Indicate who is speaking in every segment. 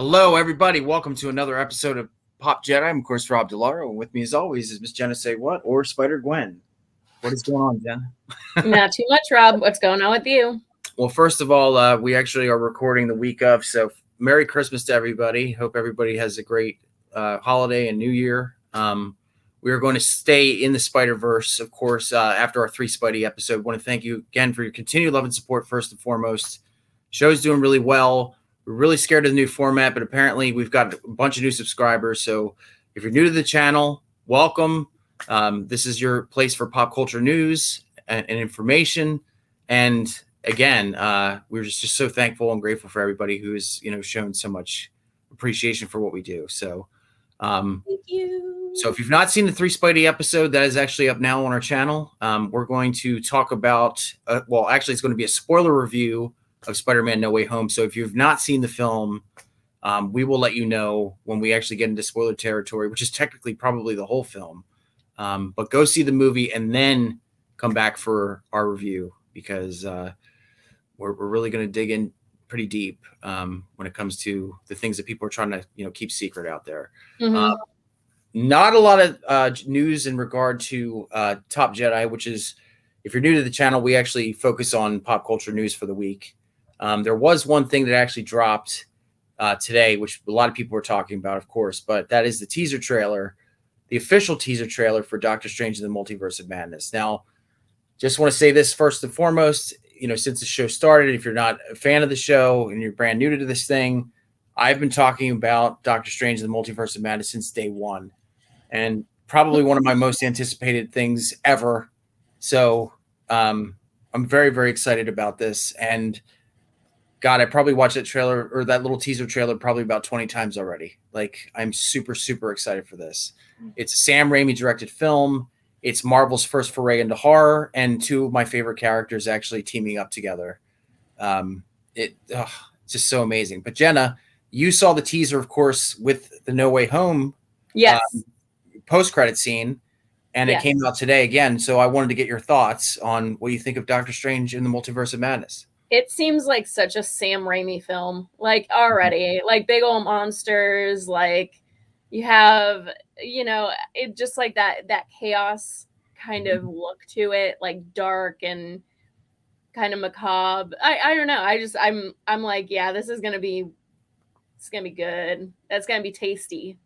Speaker 1: Hello, everybody. Welcome to another episode of Pop Jedi. I'm, of course, Rob DiLauro, and with me, as always, is Miss JennaSayWhat or Spider-Gwen. What is going on, Jen?
Speaker 2: Not too much, Rob. What's going on with you?
Speaker 1: Well, first of all, we actually are recording the week of, so Merry Christmas to everybody. Hope everybody has a great holiday and New Year. We are going to stay in the Spiderverse, of course, after our 3 Spidey episode. I want to thank you again for your continued love and support, first and foremost. Show's doing really well. We're really scared of the new format, but apparently we've got a bunch of new subscribers. So if you're new to the channel, welcome. This is your place for pop culture news and information. And again, we're just so thankful and grateful for everybody who has, shown so much appreciation for what we do. So,
Speaker 2: Thank you.
Speaker 1: So if you've not seen the 3 Spidey episode, that is actually up now on our channel. We're going to talk about, actually it's going to be a spoiler review of Spider-Man No Way Home. So if you've not seen the film, we will let you know when we actually get into spoiler territory, which is technically probably the whole film. But go see the movie and then come back for our review, because we're really going to dig in pretty deep when it comes to the things that people are trying to keep secret out there.
Speaker 2: Mm-hmm.
Speaker 1: Not a lot of news in regard to Top Jedi, which is, if you're new to the channel, we actually focus on pop culture news for the week. There was one thing that actually dropped today, which a lot of people were talking about, of course, but that is the teaser trailer, the official teaser trailer for Doctor Strange in the Multiverse of Madness. Now, just want to say this first and foremost, since the show started, if you're not a fan of the show and you're brand new to this thing, I've been talking about Doctor Strange in the Multiverse of Madness since day one, and probably one of my most anticipated things ever. So I'm very, very excited about this. And God, I probably watched that trailer or that little teaser trailer probably about 20 times already. Like, I'm super, super excited for this. It's a Sam Raimi directed film. It's Marvel's first foray into horror, and 2 of my favorite characters actually teaming up together. It's just so amazing. But Jenna, you saw the teaser, of course, with the No Way Home post-credit scene, and it came out today again. So I wanted to get your thoughts on what you think of Doctor Strange in the Multiverse of Madness.
Speaker 2: It seems like such a Sam Raimi film, like already, like big old monsters, like you have, it just like that chaos kind of look to it, like dark and kind of macabre. I don't know. I'm like, yeah, this is gonna be good. That's gonna be tasty.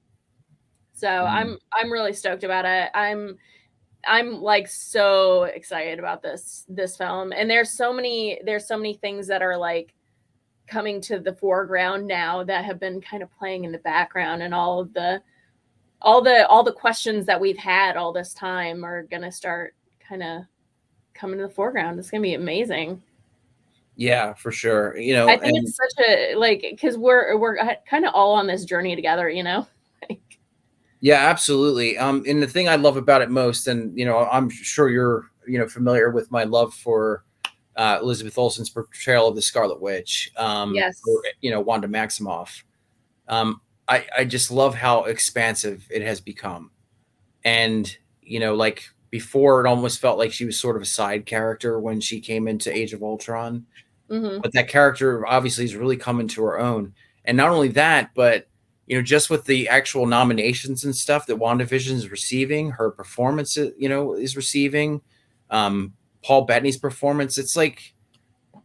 Speaker 2: So I'm really stoked about it. I'm like so excited about this film, and there's so many things that are like coming to the foreground now that have been kind of playing in the background, and all the questions that we've had all this time are gonna start kind of coming to the foreground. It's gonna be amazing.
Speaker 1: Yeah, for sure.
Speaker 2: I think it's such a because we're kind of all on this journey together.
Speaker 1: Yeah, absolutely. And the thing I love about it most, and I'm sure you're familiar with my love for Elizabeth Olsen's portrayal of the Scarlet Witch.
Speaker 2: Yes.
Speaker 1: Or, Wanda Maximoff. I just love how expansive it has become, and like before, it almost felt like she was sort of a side character when she came into Age of Ultron.
Speaker 2: Mm-hmm.
Speaker 1: But that character obviously has really come into her own, and not only that, but just with the actual nominations and stuff that WandaVision is receiving, her performance, is receiving, Paul Bettany's performance. It's like,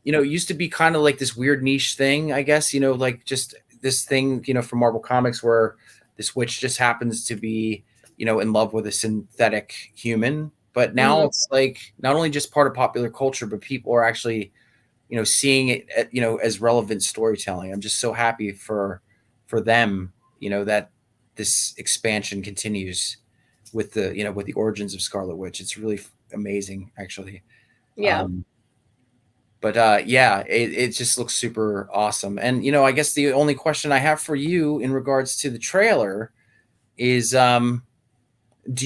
Speaker 1: it used to be kind of like this weird niche thing, I guess, like just this thing, from Marvel Comics where this witch just happens to be, in love with a synthetic human. But now it's like not only just part of popular culture, but people are actually, seeing it, as relevant storytelling. I'm just so happy for them, that this expansion continues with the, with the origins of Scarlet Witch. It's really amazing, actually.
Speaker 2: Yeah.
Speaker 1: It just looks super awesome. And, I guess the only question I have for you in regards to the trailer is, do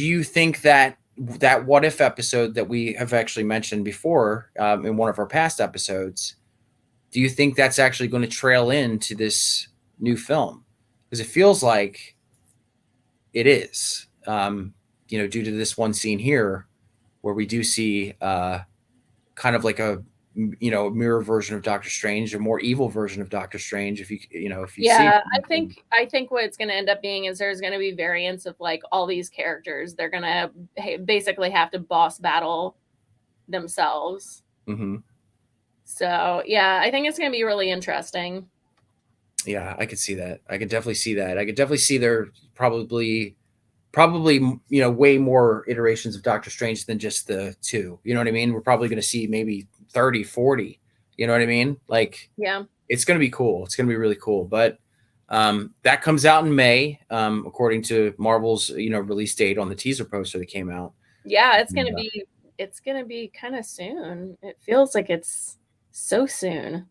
Speaker 1: you think that What If episode that we have actually mentioned before in one of our past episodes, do you think that's actually going to trail into this new film? Because it feels like it is, due to this one scene here where we do see kind of like a a mirror version of Doctor Strange, a more evil version of Doctor Strange. If you see,
Speaker 2: yeah, I think what it's going to end up being is there's going to be variants of like all these characters. They're going to basically have to boss battle themselves.
Speaker 1: Mm-hmm.
Speaker 2: So yeah, I think it's going to be really interesting.
Speaker 1: Yeah, I could see that. I could definitely see that. I could definitely see there probably way more iterations of Doctor Strange than just the two. You know what I mean? We're probably going to see maybe 30, 40. You know what I mean? Like,
Speaker 2: yeah,
Speaker 1: it's going to be cool. It's going to be really cool. But that comes out in May, according to Marvel's release date on the teaser poster that came out.
Speaker 2: yeah, it's going to be kind of soon. It feels like it's so soon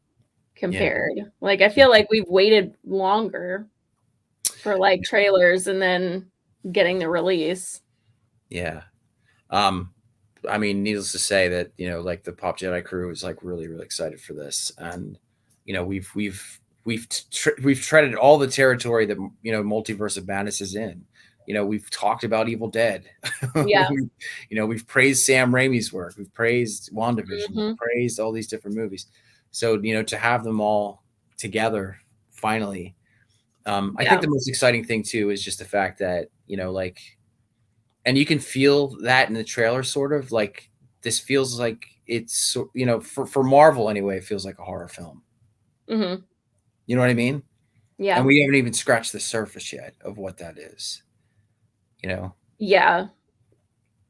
Speaker 2: compared. Yeah. Like I feel like we've waited longer for like trailers and then getting the release.
Speaker 1: Yeah. I mean, needless to say that, like the Pop Jedi crew is like really, really excited for this. And, we've treaded all the territory that, Multiverse of Madness is in. We've talked about Evil Dead.
Speaker 2: Yeah.
Speaker 1: We've praised Sam Raimi's work. We've praised WandaVision.
Speaker 2: Mm-hmm.
Speaker 1: We've praised all these different movies. So, to have them all together finally, I think the most exciting thing too is just the fact that, like, and you can feel that in the trailer, sort of like this feels like it's, for Marvel anyway, it feels like a horror film.
Speaker 2: Mm-hmm.
Speaker 1: You know what I mean?
Speaker 2: Yeah.
Speaker 1: And we haven't even scratched the surface yet of what that is.
Speaker 2: Yeah.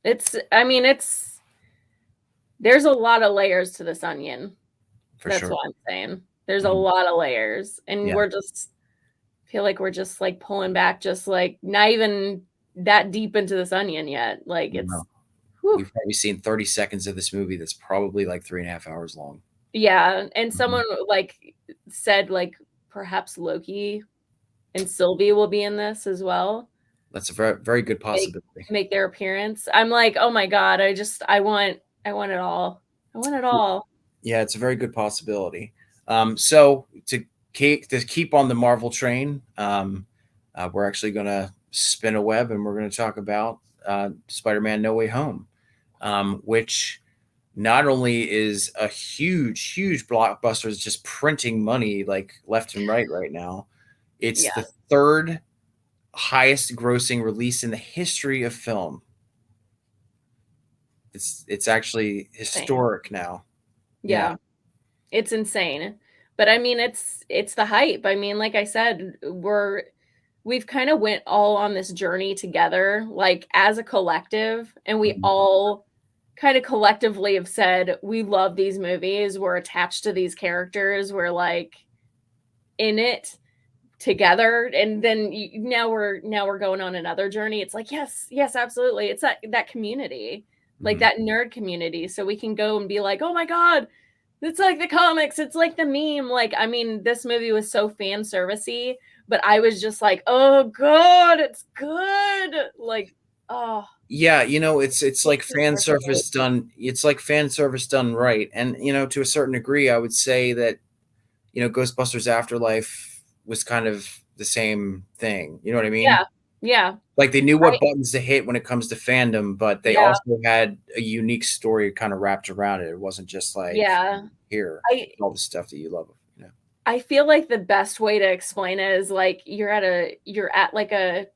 Speaker 2: There's a lot of layers to this onion. That's what I'm saying. There's a lot of layers. And we're just feel like we're just like pulling back, just like not even that deep into this onion yet. Like it's
Speaker 1: we've probably seen 30 seconds of this movie that's probably like 3.5 hours long.
Speaker 2: Yeah. And someone like said like perhaps Loki and Sylvie will be in this as well.
Speaker 1: That's a very, very good possibility.
Speaker 2: Make their appearance. I'm like, oh my God, I want it all. I want it all.
Speaker 1: Yeah, it's a very good possibility. So to keep on the Marvel train, we're actually going to spin a web and we're going to talk about Spider-Man No Way Home, which not only is a huge, huge blockbuster, it's just printing money like left and right now. It's the third highest grossing release in the history of film. It's actually historic now.
Speaker 2: Yeah. It's insane. But I mean, it's the hype. I mean, like I said, we've kind of went all on this journey together, like as a collective, and we all kind of collectively have said, we love these movies. We're attached to these characters. We're like in it together. And then now we're going on another journey. It's like, yes, absolutely. It's that community, like that nerd community. So we can go and be like, oh my God, it's like the comics. It's like the meme. Like, I mean, this movie was so fan servicey, but I was just like, oh God, it's good. Like, oh.
Speaker 1: Yeah, it's like fan service done. It's like fan service done right. And, to a certain degree, I would say that, Ghostbusters Afterlife was kind of the same thing. You know what I mean?
Speaker 2: Yeah.
Speaker 1: Like they knew what buttons to hit when it comes to fandom, but they also had a unique story kind of wrapped around it. It wasn't just like, here, all the stuff that you love.
Speaker 2: I feel like the best way to explain it is like you're at like a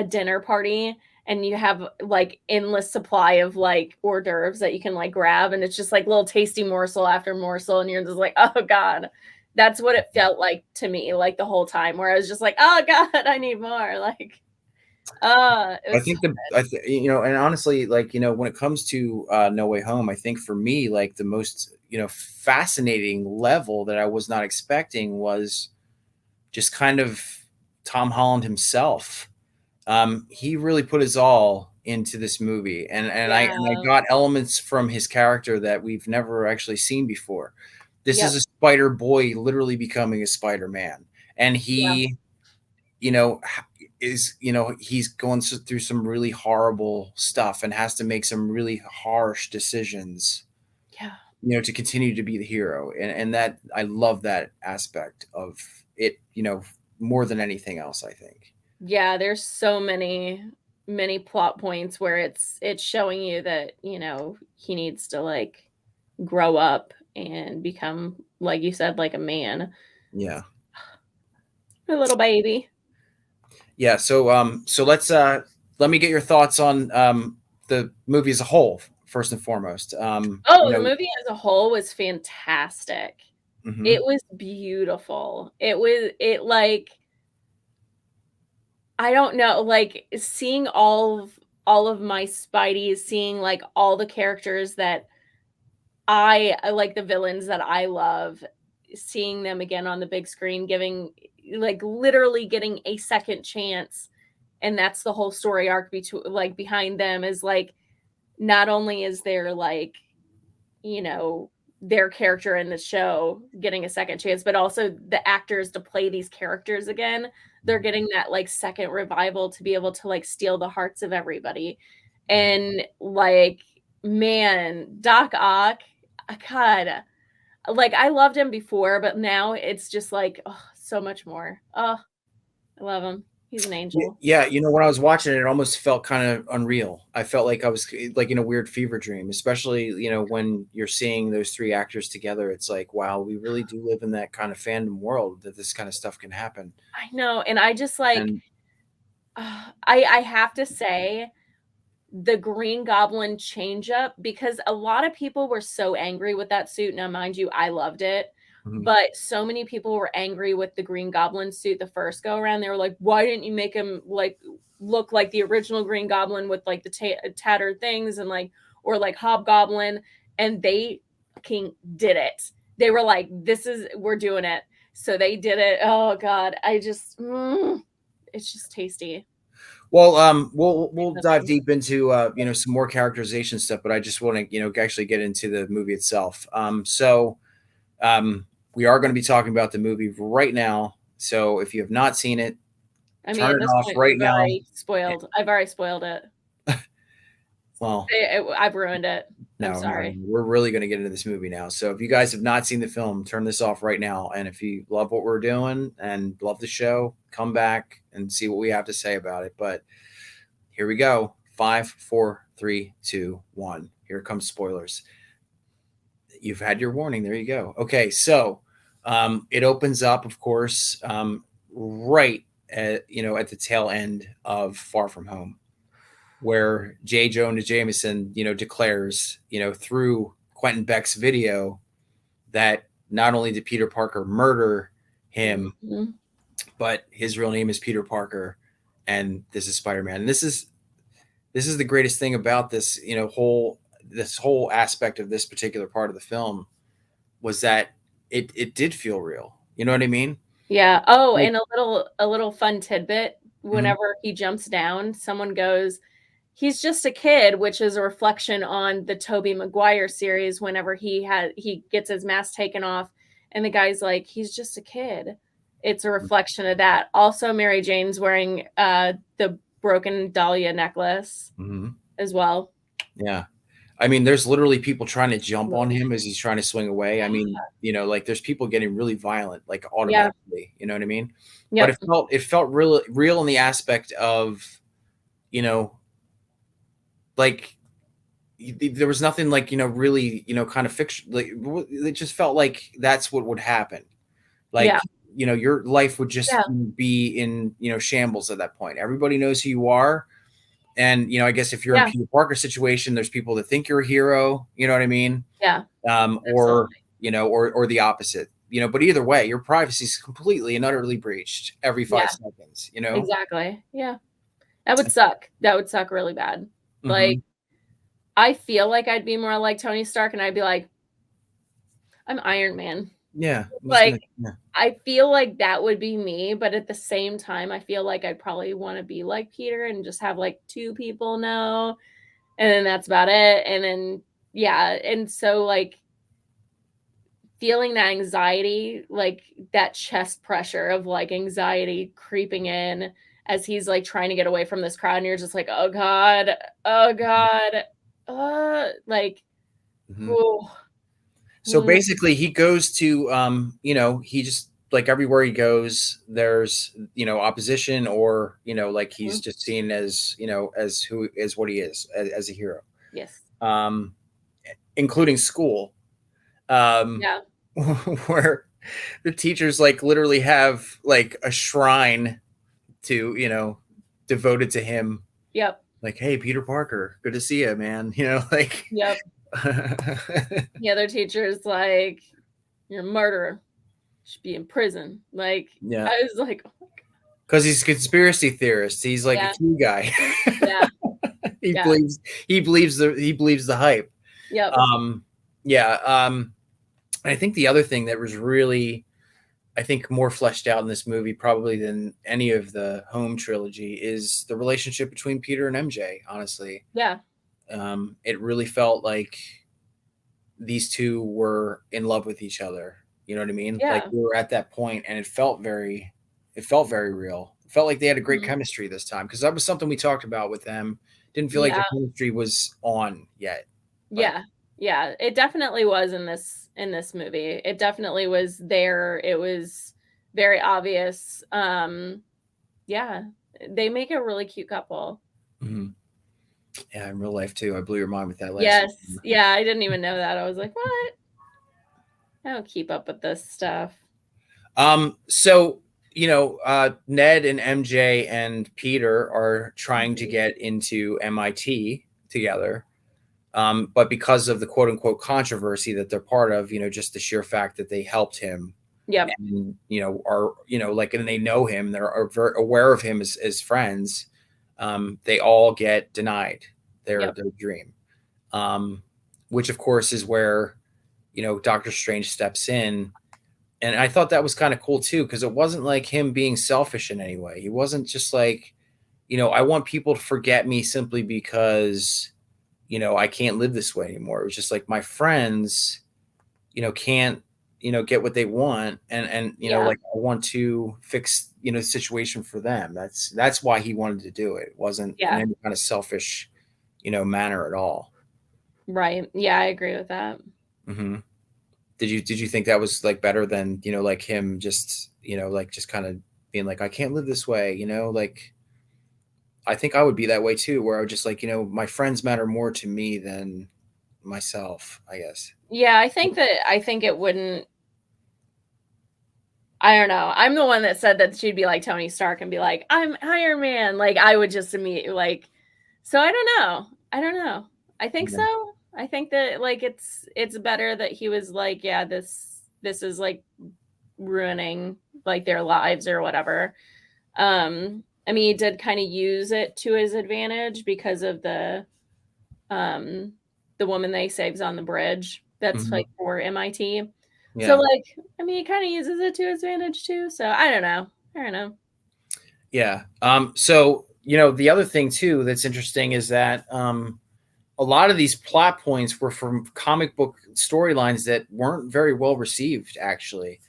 Speaker 2: dinner party and you have like endless supply of like hors d'oeuvres that you can like grab, and it's just like little tasty morsel after morsel, and you're just like, oh God. That's what it felt like to me, like the whole time, where I was just like, oh God, I need more. Like,
Speaker 1: I think and honestly, like, when it comes to No Way Home, I think for me, like the most, fascinating level that I was not expecting was just kind of Tom Holland himself. He really put his all into this movie, and I got elements from his character that we've never actually seen before. This is a Spider Boy literally becoming a Spider-Man, and he, he's going through some really horrible stuff and has to make some really harsh decisions. To continue to be the hero, and that I love that aspect of it. More than anything else, I think.
Speaker 2: Yeah, there's so many plot points where it's showing you that he needs to like grow up and become, like you said, like a man.
Speaker 1: Yeah.
Speaker 2: A little baby.
Speaker 1: Yeah. So let me get your thoughts on the movie as a whole, first and foremost.
Speaker 2: Oh, the movie as a whole was fantastic. It
Speaker 1: Mhm.
Speaker 2: was beautiful. It like, I don't know, like seeing all of my Spideys, seeing like all the characters that I like, the villains that I love, seeing them again on the big screen, giving like literally getting a second chance. And that's the whole story arc like behind them, is like, not only is there like, you know, their character in the show getting a second chance, but also the actors to play these characters again. They're getting that like second revival to be able to like steal the hearts of everybody. And like, man, Doc Ock, God, like I loved him before, but now it's just like, oh, so much more. Oh, I love him. He's an angel.
Speaker 1: Yeah, when I was watching it, it almost felt kind of unreal. I felt like I was like in a weird fever dream, especially, when you're seeing those three actors together. It's like, wow, we really do live in that kind of fandom world that this kind of stuff can happen.
Speaker 2: I know. And I just like,
Speaker 1: And
Speaker 2: I have to say, the Green Goblin change up, because a lot of people were so angry with that suit. Now, mind you, I loved it,
Speaker 1: mhm,
Speaker 2: but so many people were angry with the Green Goblin suit the first go around. They were like, why didn't you make him like look like the original Green Goblin with like the tattered things, and like, or like Hobgoblin? And they fucking did it. They were like, we're doing it. So they did it. Oh God, it's just tasty.
Speaker 1: well, we'll dive deep into some more characterization stuff, but I just want to actually get into the movie itself. Um, we are going to be talking about the movie right now. So if you have not seen it,
Speaker 2: I mean,
Speaker 1: turn
Speaker 2: at
Speaker 1: it
Speaker 2: this
Speaker 1: off
Speaker 2: point,
Speaker 1: right now.
Speaker 2: I've already spoiled it.
Speaker 1: Well,
Speaker 2: I've ruined it. I'm
Speaker 1: no,
Speaker 2: sorry.
Speaker 1: we're really going to get into this movie now. So if you guys have not seen the film, turn this off right now. And if you love what we're doing and love the show, come back and see what we have to say about it. But here we go. 5, 4, 3, 2, 1. Here comes spoilers. You've had your warning. There you go. Okay, so it opens up, of course, right at the tail end of Far From Home, where J. Jonah Jameson, declares, through Quentin Beck's video, that not only did Peter Parker murder him,
Speaker 2: Mhm.
Speaker 1: but his real name is Peter Parker, and this is Spider-Man. And this is the greatest thing about this whole aspect of this particular part of the film, was that it did feel real. You know what I mean?
Speaker 2: Yeah. Oh,
Speaker 1: Like,
Speaker 2: and a little fun tidbit.
Speaker 1: mhm,
Speaker 2: Whenever he jumps down, someone goes, "He's just a kid," which is a reflection on the Tobey Maguire series. Whenever he gets his mask taken off, and the guy's like, "He's just a kid." It's a reflection of that. Also, Mary Jane's wearing the broken Dahlia necklace
Speaker 1: mhm,
Speaker 2: as well.
Speaker 1: yeah. I mean, there's literally people trying to jump on
Speaker 2: Really?
Speaker 1: him as he's trying to swing away. I mean, like there's people getting really violent, like
Speaker 2: Yeah.
Speaker 1: automatically. You know what I mean? But
Speaker 2: Yep.
Speaker 1: it felt really real in the aspect of, you know, like there was nothing like really kind of fiction. Like it just felt like that's what would happen.
Speaker 2: Yeah.
Speaker 1: Like your life would just
Speaker 2: Yeah.
Speaker 1: be in shambles at that point. Everybody knows who you are. And I guess if you're in
Speaker 2: Yeah.
Speaker 1: Peter Parker's situation, there's people that think you're a hero. You know what I mean?
Speaker 2: Yeah.
Speaker 1: Or
Speaker 2: Absolutely.
Speaker 1: or the opposite. But either way, your privacy is completely and utterly breached every
Speaker 2: Yeah.
Speaker 1: 5 seconds.
Speaker 2: Exactly. Yeah. That would suck. That would suck really bad. Like,
Speaker 1: Hmm.
Speaker 2: I feel like I'd be more like Tony Stark, and I'd be like, "I'm Iron Man."
Speaker 1: Yeah, I'm just
Speaker 2: Like,
Speaker 1: gonna. Yeah.
Speaker 2: I feel like that would be me, but at the same time, I feel like I'd probably wanna be like Peter and just have, like, 2 people know, and then that's about it, and then yeah, and so, like, feeling that anxiety, like, that chest pressure of, like, anxiety creeping in as he's, like, trying to get away from this crowd, and you're just like, "Oh god. Oh god. Like,
Speaker 1: Hmm.
Speaker 2: ooh,
Speaker 1: So
Speaker 2: mm,
Speaker 1: basically, he goes to he just like everywhere he goes, there's opposition, or like he's
Speaker 2: mhm,
Speaker 1: just seen as as who is what he is as a hero,
Speaker 2: yes.
Speaker 1: um, including school.
Speaker 2: Yeah.
Speaker 1: where the teachers like literally have like a shrine to, devoted to him.
Speaker 2: Yep.
Speaker 1: Like, hey, Peter Parker, good to see you, man. Like.
Speaker 2: Yep. The other teacher's like, you're a murderer. You should be in prison. Like,
Speaker 1: Yeah.
Speaker 2: I was like, oh my God.
Speaker 1: Because he's a conspiracy theorist. He's like a Q guy.
Speaker 2: Yeah.
Speaker 1: he believes the hype.
Speaker 2: Yep.
Speaker 1: I think the other thing that was really, I think, more fleshed out in this movie probably than any of the Home trilogy is the relationship between Peter and MJ, honestly.
Speaker 2: Yeah.
Speaker 1: It really felt like these two were in love with each other. You know what I mean?
Speaker 2: Yeah.
Speaker 1: Like we were at that point and it felt very real. It felt like they had a great
Speaker 2: Mhm.
Speaker 1: chemistry this time because that was something we talked about with them. Didn't feel like the chemistry was on yet.
Speaker 2: But. Yeah. It definitely was in this movie. It definitely was there. It was very obvious. Yeah. They make a really cute couple.
Speaker 1: Mm-hmm. Yeah, in real life too. I blew your mind with that last.
Speaker 2: Yes. One. Yeah, I didn't even know that. I was like, what? I don't keep up with this stuff.
Speaker 1: So Ned and MJ and Peter are trying to get into MIT together. But because of the quote unquote controversy that they're part of, just the sheer fact that they helped him.
Speaker 2: Yeah.
Speaker 1: And, and they know him, they're very aware of him as friends. They all get denied their dream. Which of course is where, Doctor Strange steps in. And I thought that was kind of cool too, because it wasn't like him being selfish in any way. He wasn't just like, I want people to forget me simply because, I can't live this way anymore. It was just like my friends, can't, get what they want. And like I want to fix, the situation for them. That's why he wanted to do it. It wasn't in any kind of selfish, manner at all.
Speaker 2: Right. Yeah, I agree with that.
Speaker 1: Mm-hmm. Did you think that was like better than, like him just, like just kind of being like, I can't live this way, like I think I would be that way too, where I would just like, my friends matter more to me than myself, I guess.
Speaker 2: Yeah, I think it wouldn't. I don't know. I'm the one that said that she'd be like Tony Stark and be like, I'm Iron Man. Like I would just immediately like, so I don't know. I think so. I think that like it's better that he was like, yeah, this is like ruining like their lives or whatever. I mean, he did kind of use it to his advantage because of the woman that he saves on the bridge that's like for MIT. Yeah. So like, I mean, he kind of uses it to his advantage too. So I don't know.
Speaker 1: Yeah. So, the other thing too that's interesting is that a lot of these plot points were from comic book storylines that weren't very well received, actually.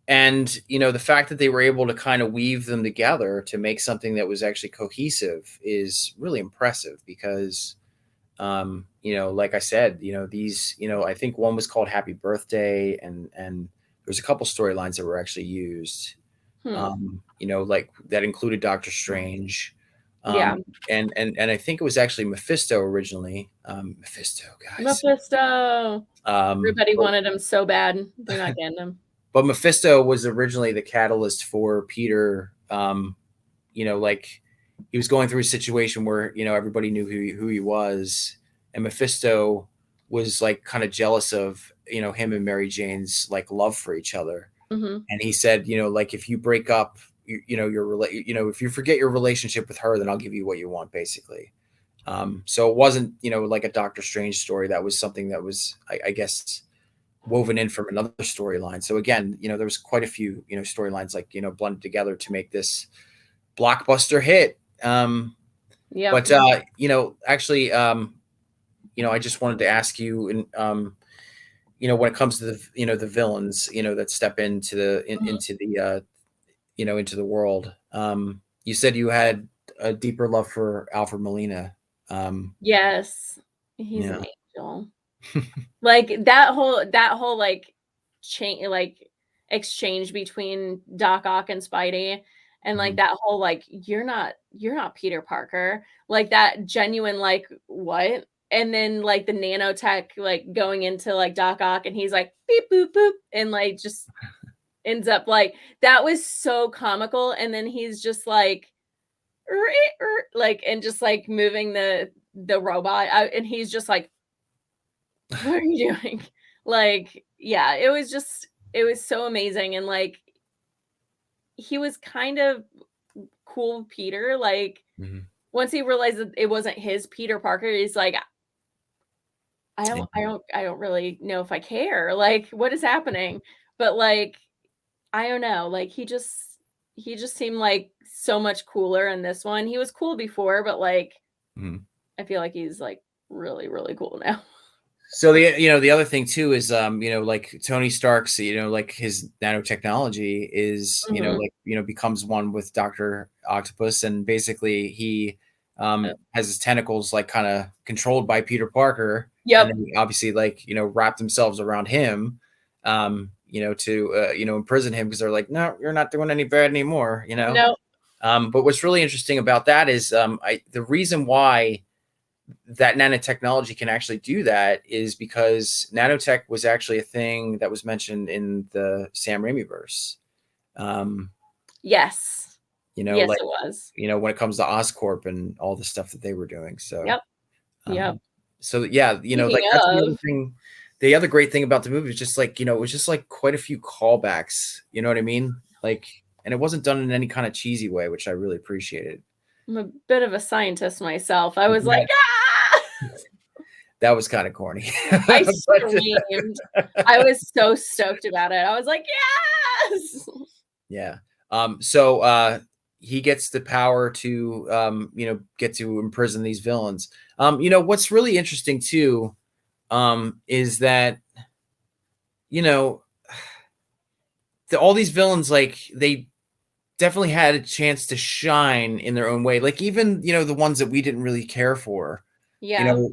Speaker 1: And, the fact that they were able to kind of weave them together to make something that was actually cohesive is really impressive because, like I said, these, I think one was called Happy Birthday and there's a couple storylines that were actually used, like that included Doctor Strange. And I think it was actually Mephisto originally. Mephisto, guys.
Speaker 2: Everybody wanted him so bad. They're not getting him.
Speaker 1: But Mephisto was originally the catalyst for Peter. Like he was going through a situation where, everybody knew who he was. And Mephisto was like kind of jealous of, him and Mary Jane's like love for each other.
Speaker 2: Mm-hmm.
Speaker 1: And he said, like if you break up, if you forget your relationship with her, then I'll give you what you want, basically. So it wasn't, like a Doctor Strange story. That was something that was, I guess, woven in from another storyline. So again, there was quite a few, storylines like, blended together to make this blockbuster hit. But actually, I just wanted to ask you, and when it comes to the, the villains, that step into the into the into the world. You said you had a deeper love for Alfred Molina.
Speaker 2: Yes, he's an angel. Like that whole like chain, like exchange between Doc Ock and Spidey, and like that whole like you're not Peter Parker, like that genuine like what, and then like the nanotech like going into like Doc Ock, and he's like beep boop boop, and like just ends up like that was so comical. And then he's just like like and just like moving the robot out, and he's just like, what are you doing? Like, yeah, it was so amazing. And like he was kind of cool Peter, like once he realized that it wasn't his Peter Parker, he's like, I don't really know if I care. Like, what is happening? But like, I don't know. Like, he just seemed like so much cooler in this one. He was cool before, but like, I feel like he's like really, really cool now.
Speaker 1: So the other thing too is like Tony Stark's like his nanotechnology is becomes one with Dr. Octopus, and basically he has his tentacles like kind of controlled by Peter Parker.
Speaker 2: Yep.
Speaker 1: And then obviously like wrap themselves around him to imprison him, because they're like, no, you're not doing any bad anymore,
Speaker 2: No.
Speaker 1: But what's really interesting about that is the reason why that nanotechnology can actually do that is because nanotech was actually a thing that was mentioned in the Sam Raimi verse.
Speaker 2: Yes. Yes,
Speaker 1: like,
Speaker 2: it was.
Speaker 1: when it comes to Oscorp and all the stuff that they were doing. So,
Speaker 2: yep.
Speaker 1: So yeah, like that's the other thing. The other great thing about the movie is just like, it was just like quite a few callbacks. You know what I mean? Like, and it wasn't done in any kind of cheesy way, which I really appreciated.
Speaker 2: I'm a bit of a scientist myself. I was like, ah!
Speaker 1: That was kind of corny.
Speaker 2: I screamed. I was so stoked about it. I was like, yes!
Speaker 1: Yeah. So he gets the power to, get to imprison these villains. What's really interesting too, is that, all these villains, like they definitely had a chance to shine in their own way. Like even, the ones that we didn't really care for,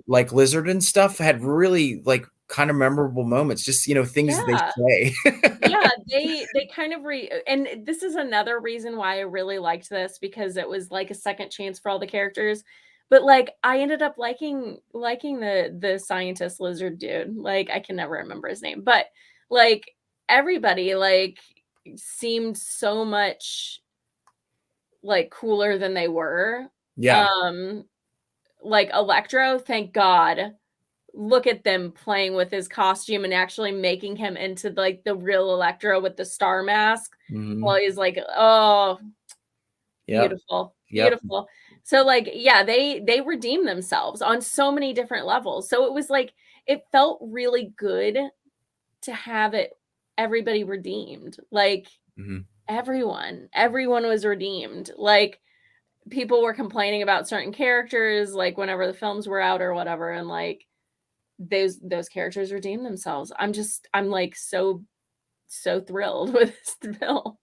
Speaker 1: like Lizard and stuff had really like kind of memorable moments, just, things that they say.
Speaker 2: Yeah, they kind of and this is another reason why I really liked this, because it was like a second chance for all the characters. But like I ended up liking the scientist lizard dude. Like I can never remember his name, but like everybody like seemed so much like cooler than they were.
Speaker 1: Yeah.
Speaker 2: Like Electro, thank God. Look at them playing with his costume and actually making him into like the real Electro with the star mask. While he's like, oh, beautiful. Beautiful. So like, yeah, they redeemed themselves on so many different levels. So it was like, it felt really good to have everybody redeemed. Like everyone was redeemed. Like people were complaining about certain characters, like whenever the films were out or whatever. And like, those characters redeem themselves. I'm like so thrilled with this film.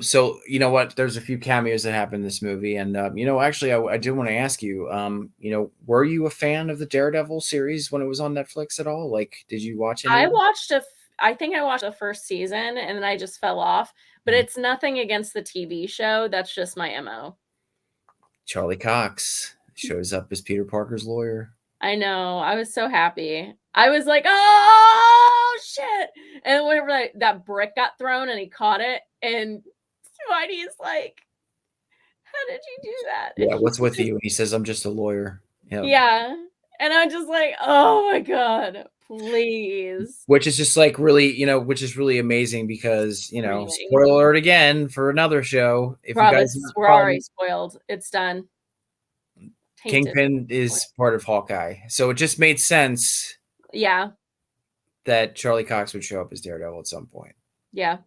Speaker 1: So you know what? There's a few cameos that happen in this movie, and actually, I did want to ask you, were you a fan of the Daredevil series when it was on Netflix at all? Like, did you watch it?
Speaker 2: I think I watched the first season, and then I just fell off. But it's nothing against the TV show. That's just my MO.
Speaker 1: Charlie Cox shows up as Peter Parker's lawyer.
Speaker 2: I know. I was so happy. I was like, oh shit. And whenever that brick got thrown and he caught it, and Spidey's like, how did you do that?
Speaker 1: Yeah, what's with you? And he says, I'm just a lawyer.
Speaker 2: Yeah. And I'm just like, oh my God, please.
Speaker 1: Which is just like really, which is really amazing because, spoiler alert again for another show. If you guys
Speaker 2: we're already spoiled. It's done.
Speaker 1: Kingpin is part of Hawkeye. So it just made sense.
Speaker 2: Yeah.
Speaker 1: That Charlie Cox would show up as Daredevil at some point.
Speaker 2: Yeah.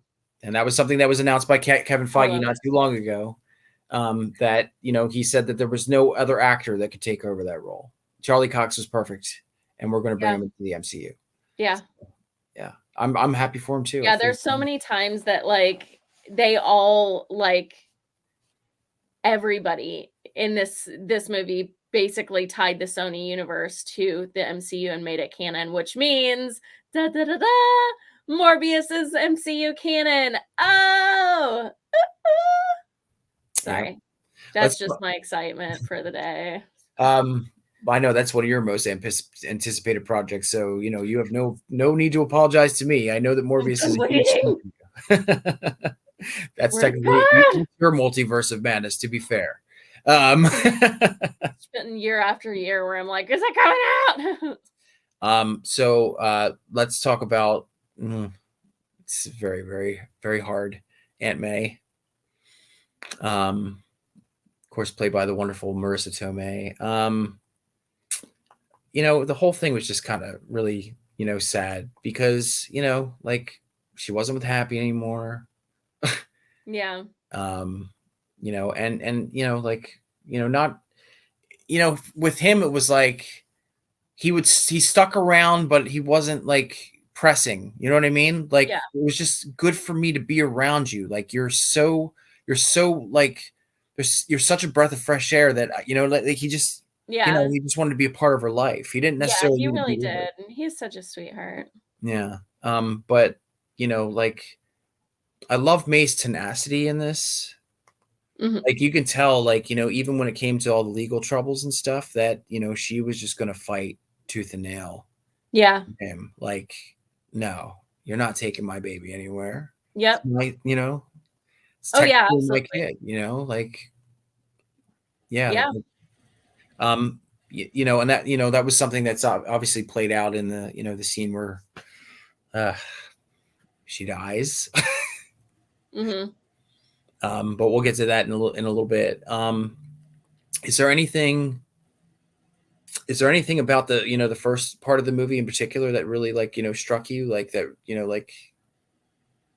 Speaker 1: And that was something that was announced by Kevin Feige not too long ago. That, he said that there was no other actor that could take over that role. Charlie Cox was perfect. And we're going to bring him into the MCU.
Speaker 2: Yeah.
Speaker 1: So, yeah. I'm happy for him too.
Speaker 2: Yeah. There's so many times that like they all like everybody in this movie basically tied the Sony universe to the MCU and made it canon, which means Morbius is MCU canon. Oh, sorry. That's just my excitement for the day.
Speaker 1: I know that's one of your most anticipated projects. So, you know, you have no need to apologize to me. I know that Morbius is a huge thing for you. That's
Speaker 2: We're
Speaker 1: technically
Speaker 2: good.
Speaker 1: your Multiverse of Madness, to be fair.
Speaker 2: It's been year after year where I'm like, is it coming out?
Speaker 1: So let's talk about it's very, very, very hard. Aunt May. Of course, played by the wonderful Marissa Tomei. You know, the whole thing was just kind of really, you know, sad because, you know, like she wasn't with Happy anymore.
Speaker 2: Yeah.
Speaker 1: You know, and you know, like, you know, not, you know, with him it was like he stuck around, but he wasn't like pressing. You know what I mean? Like
Speaker 2: Yeah.
Speaker 1: it was just good for me to be around you. Like you're so like you're such a breath of fresh air that you know, like he just you know,
Speaker 2: Yeah.
Speaker 1: he just wanted to be a part of her life. He didn't
Speaker 2: Yeah,
Speaker 1: necessarily
Speaker 2: he
Speaker 1: need to
Speaker 2: really
Speaker 1: be with her.
Speaker 2: did. He's such a sweetheart.
Speaker 1: Yeah. But you know, like I love May's tenacity in this.
Speaker 2: Mhm.
Speaker 1: Like you can tell, like, you know, even when it came to all the legal troubles and stuff, that, you know, she was just gonna fight tooth and nail
Speaker 2: Yeah.
Speaker 1: him. Like, no, you're not taking my baby anywhere. It's
Speaker 2: Yep.
Speaker 1: my, you know, it's
Speaker 2: Oh, yeah,
Speaker 1: technically my
Speaker 2: absolutely.
Speaker 1: kid, you know, like, yeah.
Speaker 2: Yeah.
Speaker 1: You know, and that, you know, that was something that's obviously played out in the, you know, the scene where uh she dies.
Speaker 2: Mhm.
Speaker 1: But we'll get to that in a little bit. Is there anything about the, you know, the first part of the movie in particular that really, like, you know, struck you, like that, you know, like,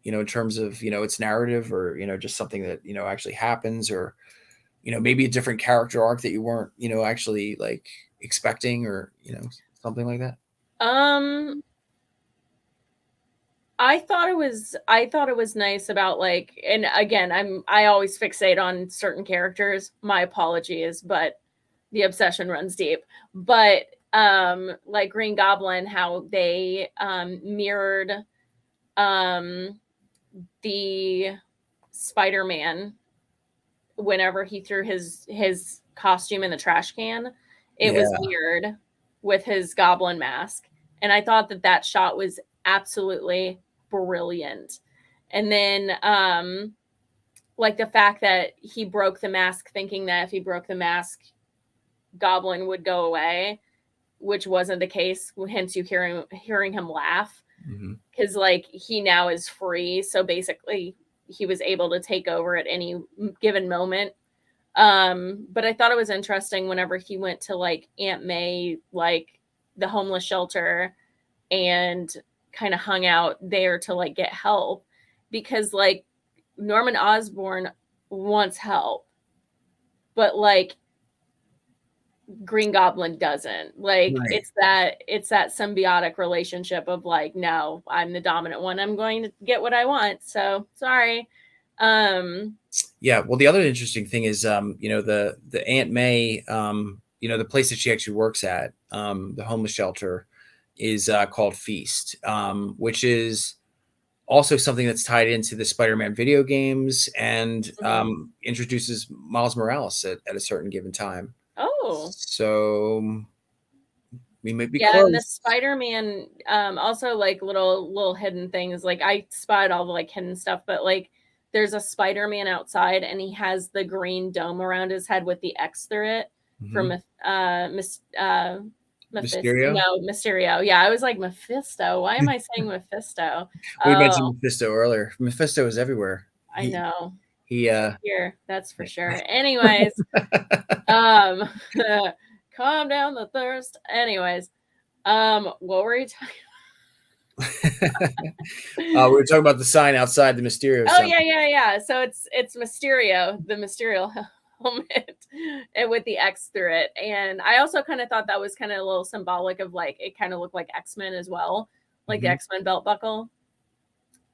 Speaker 1: you know, in terms of, you know, its narrative, or, you know, just something that, you know, actually happens, or, you know, maybe a different character arc that you weren't, you know, actually like expecting, or, you know, something like that?
Speaker 2: Um, I thought it was nice about, like, and again, I always fixate on certain characters. My apologies, but the obsession runs deep. But like Green Goblin, how they mirrored um the Spider-Man whenever he threw his costume in the trash can. It was
Speaker 1: Yeah.
Speaker 2: weird with his goblin mask, and I thought that that shot was absolutely brilliant. And then like the fact that he broke the mask thinking that if he broke the mask goblin would go away, which wasn't the case, hence you hearing him laugh,
Speaker 1: Hmm.
Speaker 2: because like he now is free, so basically he was able to take over at any given moment. But I thought it was interesting whenever he went to like Aunt May, like the homeless shelter, and kind of hung out there to like get help, because like Norman Osborn wants help, but like Green Goblin doesn't. Like
Speaker 1: Right.
Speaker 2: it's that symbiotic relationship of like, no, I'm the dominant one. I'm going to get what I want. So sorry. Um
Speaker 1: Yeah. Well, the other interesting thing is, you know, the Aunt May, you know, the place that she actually works at, the homeless shelter, is called Feast, which is also something that's tied into the Spider-Man video games, and
Speaker 2: mhm.
Speaker 1: introduces Miles Morales at a certain given time.
Speaker 2: Oh.
Speaker 1: So we may be
Speaker 2: Yeah, and the
Speaker 1: close.
Speaker 2: Spider-Man, also like little hidden things. Like I spotted all the like hidden stuff, but like there's a Spider-Man outside and he has the green dome around his head with the X through it from
Speaker 1: Mhm. Mysterio.
Speaker 2: Mysterio. Yeah, I was like Mephisto. Why am I saying Mephisto?
Speaker 1: We
Speaker 2: Oh,
Speaker 1: mentioned Mephisto earlier. Mephisto is everywhere.
Speaker 2: I know.
Speaker 1: He
Speaker 2: He's here, that's for sure. Anyways, um calm down the thirst. Anyways, what were you talking?
Speaker 1: we were talking about the sign outside the Mysterio
Speaker 2: Oh
Speaker 1: sign.
Speaker 2: yeah. So it's Mysterio, the Mysterio helmet, and with the X through it. And I also kind of thought that was kind of a little symbolic of like it kind of looked like X-Men as well, like the
Speaker 1: Mhm.
Speaker 2: X-Men belt buckle.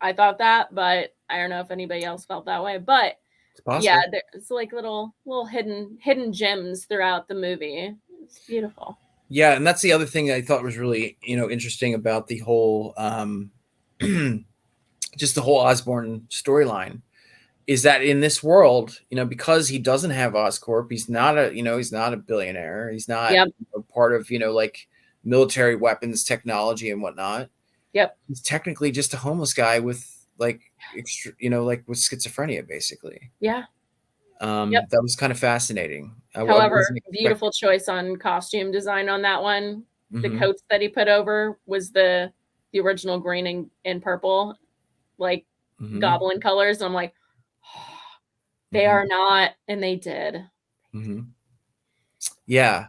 Speaker 2: I thought that, but I don't know if anybody else felt that way. But
Speaker 1: It's
Speaker 2: yeah,
Speaker 1: possible.
Speaker 2: there's like little hidden gems throughout the movie. It's beautiful.
Speaker 1: Yeah, and that's the other thing I thought was really, you know, interesting about the whole just the whole Osborn storyline is that in this world, because he doesn't have Oscorp, he's not a billionaire. He's not
Speaker 2: Yep.
Speaker 1: part of, like military weapons technology and whatnot.
Speaker 2: Yep.
Speaker 1: He's technically just a homeless guy with like with schizophrenia, basically.
Speaker 2: Yeah.
Speaker 1: That was kind of fascinating.
Speaker 2: However, beautiful choice on costume design on that one. The coats that he put over was the original green and purple, like goblin colors. And I'm like, oh, they are not, and they did.
Speaker 1: Yeah.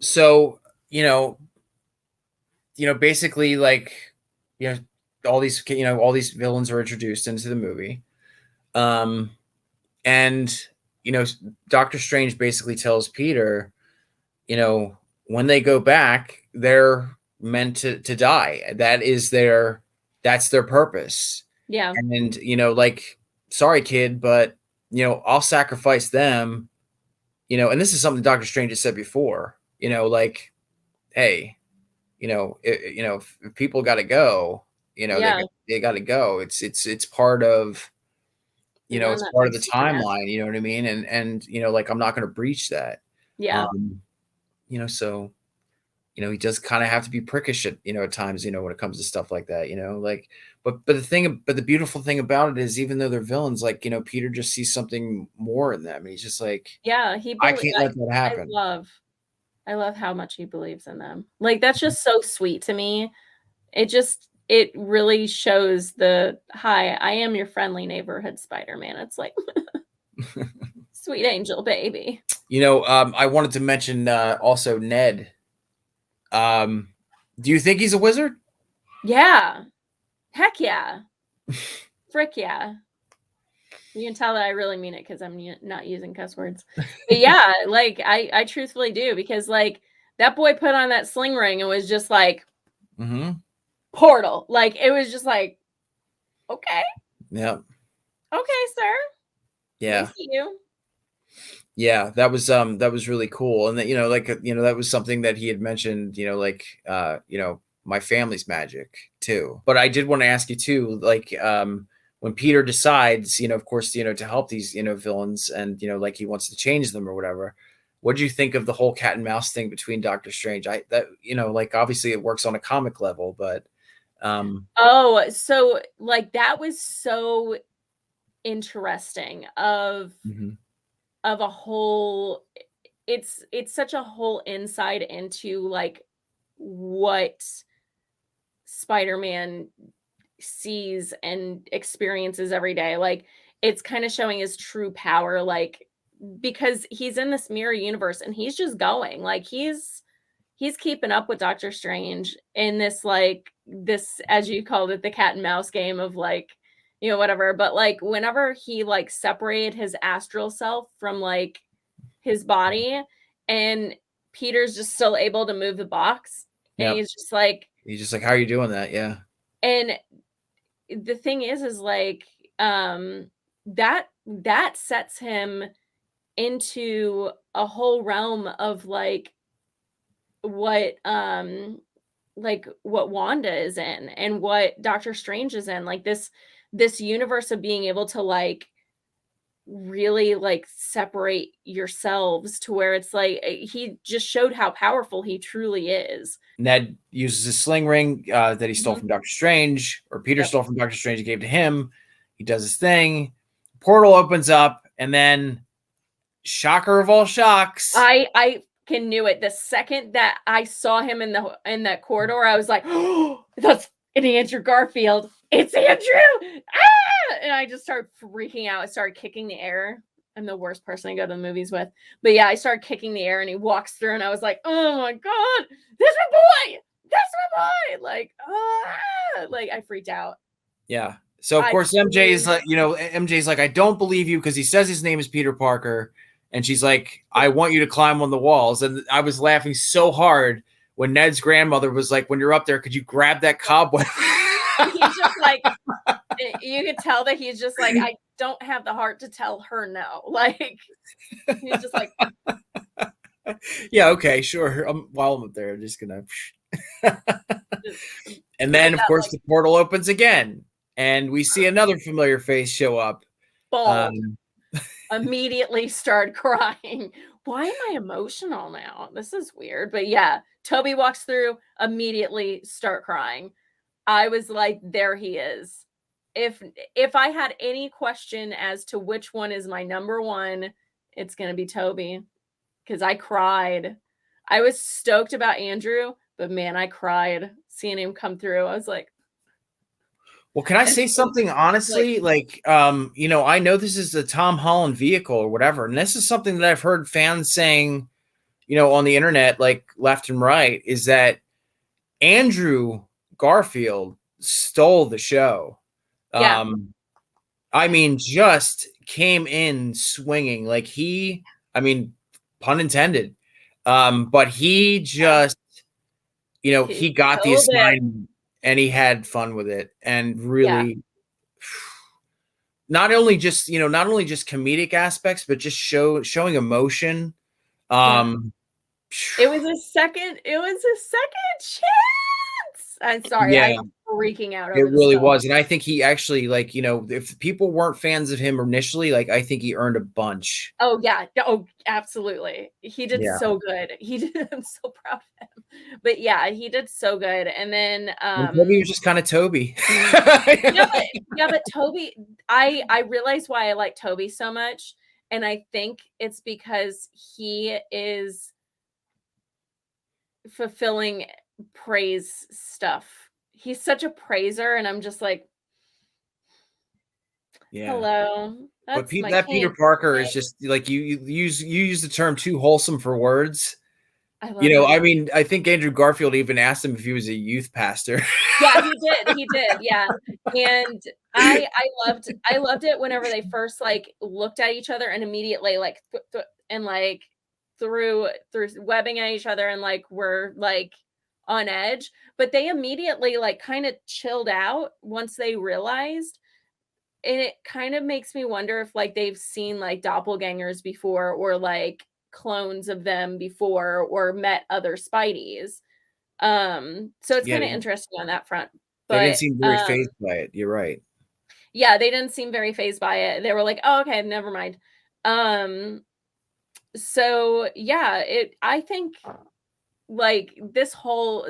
Speaker 1: So basically, like, all these villains are introduced into the movie, and Doctor Strange basically tells Peter, when they go back, they're meant to die. That's their purpose.
Speaker 2: Yeah.
Speaker 1: And like, sorry, kid, but I'll sacrifice them. And this is something Doctor Strange has said before. Like, hey, if people got to go, they got to go. It's part of, it's part of the timeline. You know what I mean? And like, I'm not going to breach that.
Speaker 2: Yeah.
Speaker 1: So, he does kind of have to be prickish at times, when it comes to stuff like that, like, but the beautiful thing about it is, even though they're villains, like, Peter just sees something more in them. He's just like,
Speaker 2: yeah,
Speaker 1: I can't let that happen.
Speaker 2: I love how much he believes in them. Like, that's just so sweet to me. It really shows hi, I am your friendly neighborhood Spider-Man. It's like, sweet angel baby.
Speaker 1: I wanted to mention also Ned. Do you think he's a wizard?
Speaker 2: Yeah. Heck yeah. Frick yeah. You can tell that I really mean it because I'm not using cuss words. But yeah, like, I truthfully do, because like, that boy put on that sling ring and was just like, portal. Like, it was just like, okay.
Speaker 1: Yeah.
Speaker 2: Okay, sir.
Speaker 1: Yeah.
Speaker 2: I see you.
Speaker 1: Yeah, that was really cool. And that, that was something that he had mentioned, like, my family's magic too. But I did want to ask you too, like, when Peter decides, of course, to help these, villains, and, like, he wants to change them or whatever. What do you think of the whole cat and mouse thing between Doctor Strange? Like, obviously it works on a comic level, but
Speaker 2: so like, that was so interesting of a whole, it's such a whole insight into like what Spider-Man sees and experiences every day. Like, it's kind of showing his true power, like, because he's in this mirror universe and he's just going, like, he's keeping up with Doctor Strange in this, like, this, as you called it, the cat and mouse game of like, whatever. But like, whenever he like separated his astral self from like his body, and Peter's just still able to move the box, and he's just like,
Speaker 1: how are you doing that? Yeah.
Speaker 2: And the thing is like, that sets him into a whole realm of like what Wanda is in and what Doctor Strange is in, like this universe of being able to like really like separate yourselves, to where it's like, he just showed how powerful he truly is.
Speaker 1: Ned uses a sling ring that he stole from Doctor Strange, or Peter stole from Doctor Strange, and gave to him. He does his thing. Portal opens up, and then, shocker of all shocks,
Speaker 2: I knew it the second that I saw him in that corridor. I was like, oh, that's Andrew Garfield. It's Andrew. Ah! And I just started freaking out. I started kicking the air. I'm the worst person to go to the movies with. But yeah, I started kicking the air, and he walks through, and I was like, oh my God, that's my boy. That's my boy. Like, like, I freaked out.
Speaker 1: Yeah. So of course MJ is like, MJ's like, I don't believe you, because he says his name is Peter Parker. And she's like, I want you to climb on the walls. And I was laughing so hard when Ned's grandmother was like, when you're up there, could you grab that cobweb?
Speaker 2: He's just like, you could tell that he's just like, I don't have the heart to tell her no. Like, he's just like,
Speaker 1: yeah, okay, sure. While I'm up there, I'm just gonna. And then, of course, the portal opens again, and we see another familiar face show up.
Speaker 2: bawled.
Speaker 1: Um,
Speaker 2: Immediately started crying. Why am I emotional now? This is weird. But yeah, Toby walks through, immediately start crying. I was like, there he is. If I had any question as to which one is my number one, it's gonna be Toby. Because I cried. I was stoked about Andrew, but man, I cried seeing him come through. I was like,
Speaker 1: well, can I
Speaker 2: and
Speaker 1: say something honestly? Like, I know this is a Tom Holland vehicle or whatever, and this is something that I've heard fans saying, on the internet, like left and right, is that Andrew Garfield stole the show.
Speaker 2: yeah,
Speaker 1: I mean, just came in swinging like pun intended. But he just,
Speaker 2: he
Speaker 1: he got the
Speaker 2: killed it.
Speaker 1: assignment and he had fun with it and
Speaker 2: Yeah,
Speaker 1: really not only just comedic aspects, but just showing emotion.
Speaker 2: yeah.
Speaker 1: Um,
Speaker 2: It was a second chance. I'm sorry,
Speaker 1: yeah,
Speaker 2: I'm freaking out
Speaker 1: it
Speaker 2: over this
Speaker 1: really
Speaker 2: film.
Speaker 1: was. And I think he actually, like, if people weren't fans of him initially, like, I think he earned a bunch.
Speaker 2: Oh yeah, oh absolutely. He did
Speaker 1: Yeah.
Speaker 2: so good. He did. I'm so proud of him. But yeah, he did so good. And then
Speaker 1: And Toby was just kind of Toby.
Speaker 2: but Toby, I realized why I like Toby so much, and I think it's because he is fulfilling praise stuff. He's such a praiser, and I'm just like,
Speaker 1: Yeah.
Speaker 2: hello,
Speaker 1: But
Speaker 2: that's my
Speaker 1: that Peter
Speaker 2: king.
Speaker 1: Parker is just like you use the term too wholesome for words.
Speaker 2: I love him.
Speaker 1: I mean, I think Andrew Garfield even asked him if he was a youth pastor.
Speaker 2: Yeah, he did, yeah, and I loved it whenever they first, like, looked at each other and immediately, like, and, like, threw webbing at each other and, like, were, like, on edge, but they immediately, like, kinda chilled out once they realized, and it kind of makes me wonder if, like, they've seen, like, doppelgangers before or, like, clones of them before or met other Spideys. So it's
Speaker 1: Yeah,
Speaker 2: kinda interesting on that front.
Speaker 1: they didn't
Speaker 2: But,
Speaker 1: seem very fazed by it. You're right.
Speaker 2: yeah, they didn't seem very fazed by it. They were like, "Oh, okay, never mind." Um, so yeah, I think, like, this whole,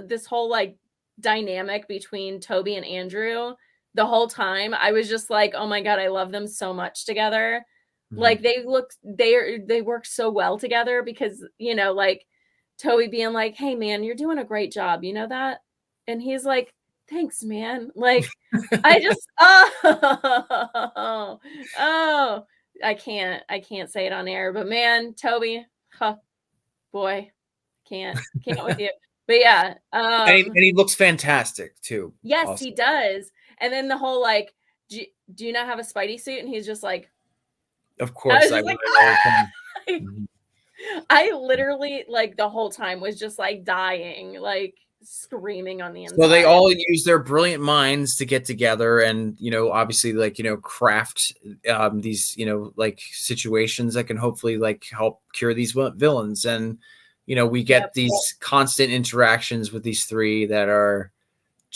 Speaker 2: like, dynamic between Toby and Andrew, the whole time, I was just like, "Oh my god, I love them so much together."
Speaker 1: Mhm.
Speaker 2: Like, they work so well together because, like, Toby being like, "Hey, man, you're doing a great job, you know that?" And he's like, "Thanks, man." Like, I just oh, I can't say it on air, but man, Toby, huh, boy, can't with you. But yeah,
Speaker 1: And he looks fantastic too.
Speaker 2: yes,
Speaker 1: Also,
Speaker 2: he does. And then the whole like, do you not have a Spidey suit? And he's just like,
Speaker 1: of
Speaker 2: I
Speaker 1: course,
Speaker 2: was
Speaker 1: I
Speaker 2: just
Speaker 1: would
Speaker 2: like,
Speaker 1: at all times.
Speaker 2: "Ah!"
Speaker 1: Mhm.
Speaker 2: I literally, like, the whole time was just like dying, like screaming on the
Speaker 1: So they
Speaker 2: inside.
Speaker 1: all use their brilliant minds to get together and, obviously, like, craft these, like situations that can hopefully like help cure these villains. And, we
Speaker 2: Yep,
Speaker 1: get these constant interactions with these three that are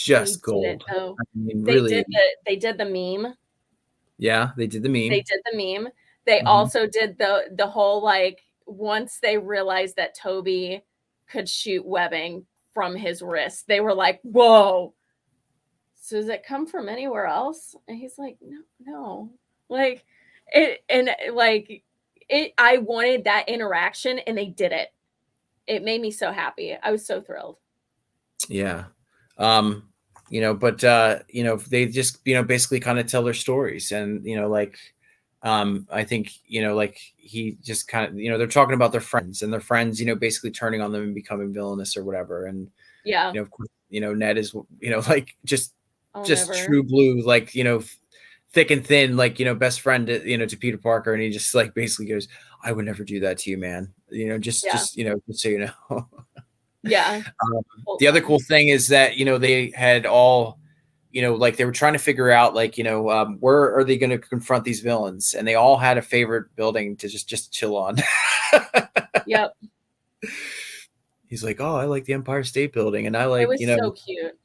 Speaker 2: they
Speaker 1: just
Speaker 2: did it
Speaker 1: gold.
Speaker 2: though.
Speaker 1: I mean,
Speaker 2: They
Speaker 1: really,
Speaker 2: did the meme.
Speaker 1: yeah, they did the
Speaker 2: They
Speaker 1: meme.
Speaker 2: did the meme. They
Speaker 1: Mhm.
Speaker 2: also did the whole, like, once they realized that Toby could shoot webbing from his wrist, they were like, "Whoa. So does it come from anywhere else?" And he's like, "No, no." Like, I wanted that interaction and they did it. It made me so happy. I was so thrilled.
Speaker 1: Yeah. Um, but they just, basically kind of tell their stories and, like, I think, like he just kind of, they're talking about their friends and their friends, basically turning on them and becoming villainous or whatever. And,
Speaker 2: Yeah.
Speaker 1: of course, Ned is, like
Speaker 2: I'll
Speaker 1: just
Speaker 2: never.
Speaker 1: true blue, like, thick and thin, like, best friend, to Peter Parker. And he just like basically goes, I would never do that to you, man.
Speaker 2: Yeah.
Speaker 1: Just so you know.
Speaker 2: Yeah. Whole
Speaker 1: The other
Speaker 2: time.
Speaker 1: cool thing is that they had all, like they were trying to figure out, like, where are they going to confront these villains, and they all had a favorite building to just chill on.
Speaker 2: Yep.
Speaker 1: He's like, oh, I like the Empire State Building, and I
Speaker 2: It
Speaker 1: like,
Speaker 2: was so cute.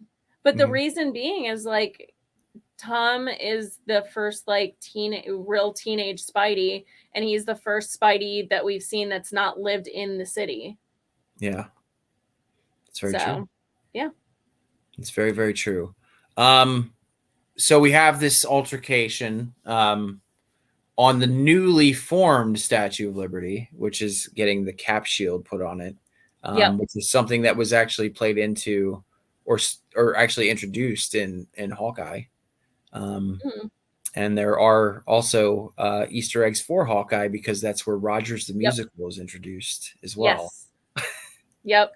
Speaker 2: But the
Speaker 1: mhm.
Speaker 2: reason being is, like, Tom is the first like real teenage Spidey, and he's the first Spidey that we've seen that's not lived in the city.
Speaker 1: Yeah, it's very true.
Speaker 2: Yeah,
Speaker 1: it's very, very true. So we have this altercation on the newly formed Statue of Liberty, which is getting the cap shield put on it, which is something that was actually played into or actually introduced in Hawkeye. And there are also Easter eggs for Hawkeye because that's where Rogers the Musical is introduced as well.
Speaker 2: Yes.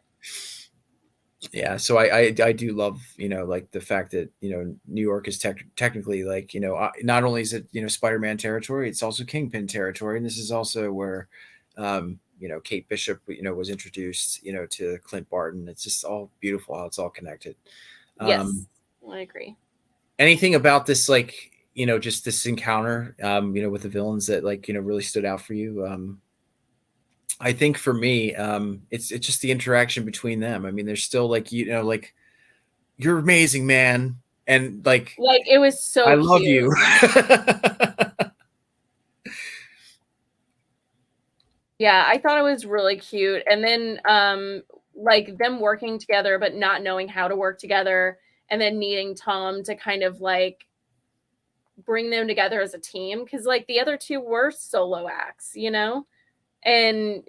Speaker 1: Yeah, so I do love, like the fact that, New York is technically like, not only is it, Spider-Man territory, it's also Kingpin territory. And this is also where, Kate Bishop, was introduced, to Clint Barton. It's just all beautiful how it's all connected.
Speaker 2: Yes, I agree.
Speaker 1: Anything about this, like, just this encounter, with the villains that like, really stood out for you? I think for me, it's just the interaction between them. I mean, there's still like, like, you're amazing, man. And like
Speaker 2: it was so
Speaker 1: I love you.
Speaker 2: Yeah, I thought it was really cute. And then like them working together, but not knowing how to work together, and then needing Tom to kind of like bring them together as a team. Cause like the other two were solo acts, and